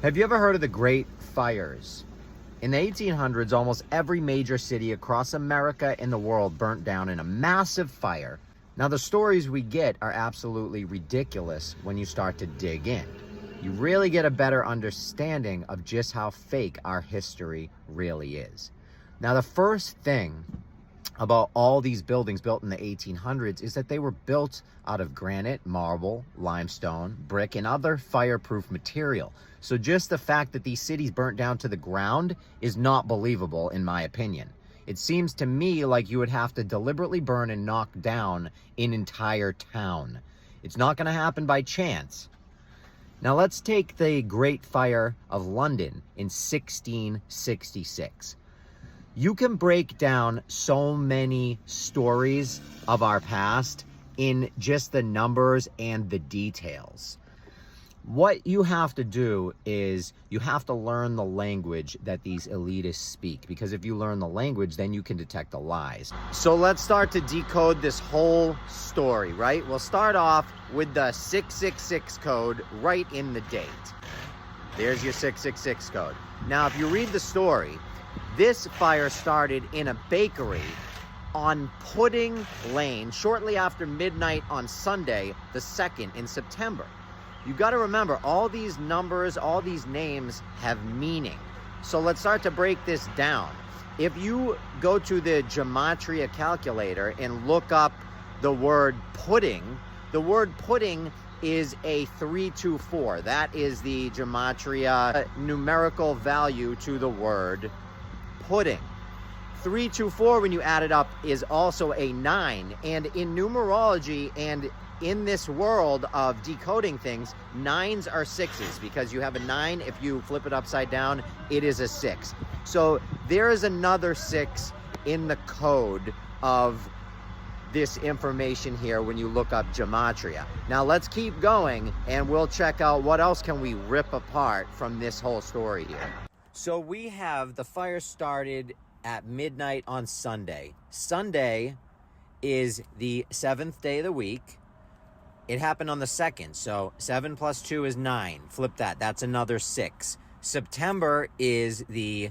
Have you ever heard of the Great Fires? In the 1800s, almost every major city across America and the world burnt down in a massive fire. Now, the stories we get are absolutely ridiculous when you start to dig in. You really get a better understanding of just how fake our history really is. Now, the first thing about all these buildings built in the 1800s is that they were built out of granite, marble, limestone, brick, and other fireproof material. So just the fact that these cities burnt down to the ground is not believable, in my opinion. It seems to me like you would have to deliberately burn and knock down an entire town. It's not going to happen by chance. Now let's take the Great Fire of London in 1666. You can break down so many stories of our past in just the numbers and the details. What you have to do is you have to learn the language that these elitists speak, because if you learn the language, then you can detect the lies. So let's start to decode this whole story, right? We'll start off with the 666 code right in the date. There's your 666 code. Now, if you read the story, this fire started in a bakery on Pudding Lane shortly after midnight on Sunday, the 2nd in September. You got to remember, all these numbers, all these names have meaning. So let's start to break this down. If you go to the gematria calculator and look up the word pudding, the word pudding is a 324. That is the gematria numerical value to the word pudding. 324, when you add it up, is also a 9. And in numerology and in this world of decoding things, 9s are 6s, because you have a 9. If you flip it upside down, it is a 6. So there is another 6 in the code of this information here when you look up gematria. Now let's keep going and we'll check out what else can we rip apart from this whole story here. So we have the fire started at midnight on Sunday. Sunday is the 7th day of the week. It happened on the 2nd, so 7 plus 2 is 9. Flip that, that's another 6. September is the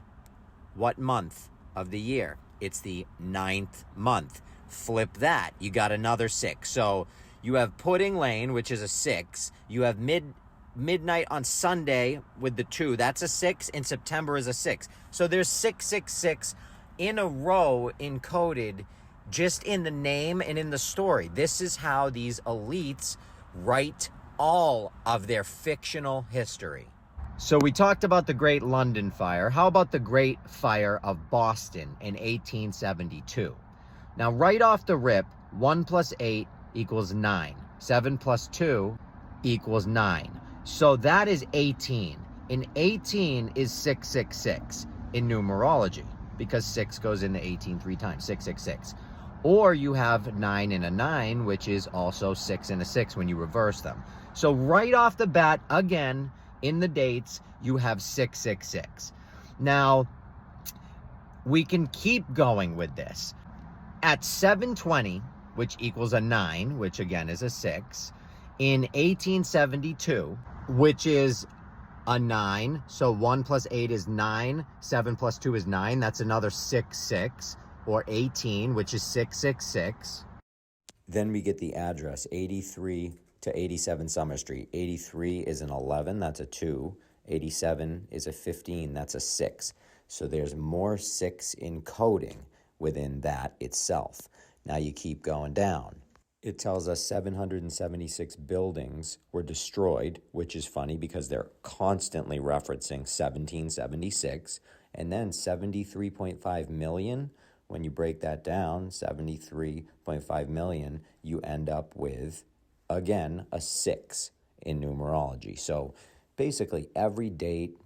what month of the year? It's the 9th month. Flip that, you got another 6. So you have Pudding Lane, which is a 6. You have midnight on Sunday with the 2. That's a 6, and September is a 6. So there's 666 in a row encoded just in the name and in the story. This is how these elites write all of their fictional history. So we talked about the Great London Fire. How about the Great Fire of Boston in 1872? Now, right off the rip, 1 plus 8 equals 9. 7 plus 2 equals 9. So that is 18. And 18 is 666 in numerology, because 6 goes into 18 3 times, 666. Or you have 9 and a 9, which is also 6 and a 6 when you reverse them. So right off the bat, again, in the dates, you have 666. Now, we can keep going with this. At 720, which equals a 9, which again is a 6, in 1872, which is a 9, so 1 plus 8 is 9, 7 plus 2 is 9, that's another 66, or 18, which is 666. Then we get the address, 83 to 87 Summer Street. 83 is an 11, that's a 2. 87 is a 15, that's a 6. So there's more 6 encoding within that itself. Now you keep going down. It tells us 776 buildings were destroyed, which is funny because they're constantly referencing 1776. And then 73.5 million, when you break that down, 73.5 million, you end up with, again, a 6 in numerology. So basically every date,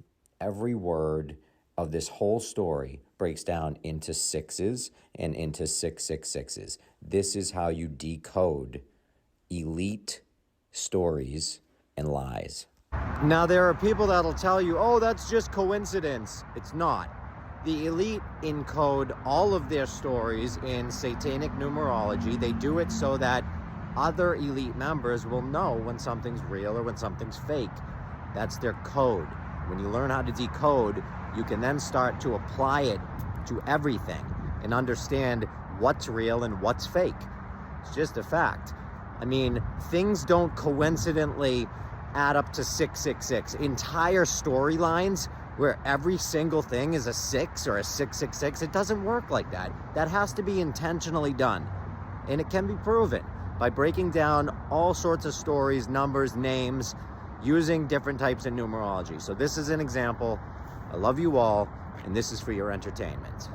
every word of this whole story breaks down into 6s and into 666s. This is how you decode elite stories and lies. Now, there are people that'll tell you, oh, that's just coincidence. It's not. The elite encode all of their stories in satanic numerology. They do it so that other elite members will know when something's real or when something's fake. That's their code. When you learn how to decode, you can then start to apply it to everything and understand what's real and what's fake. It's just a fact. I mean, things don't coincidentally add up to 666. Entire storylines where every single thing is a 6 or a 666, it doesn't work like that. That has to be intentionally done. And it can be proven by breaking down all sorts of stories, numbers, names, using different types of numerology. So this is an example. I love you all, and this is for your entertainment.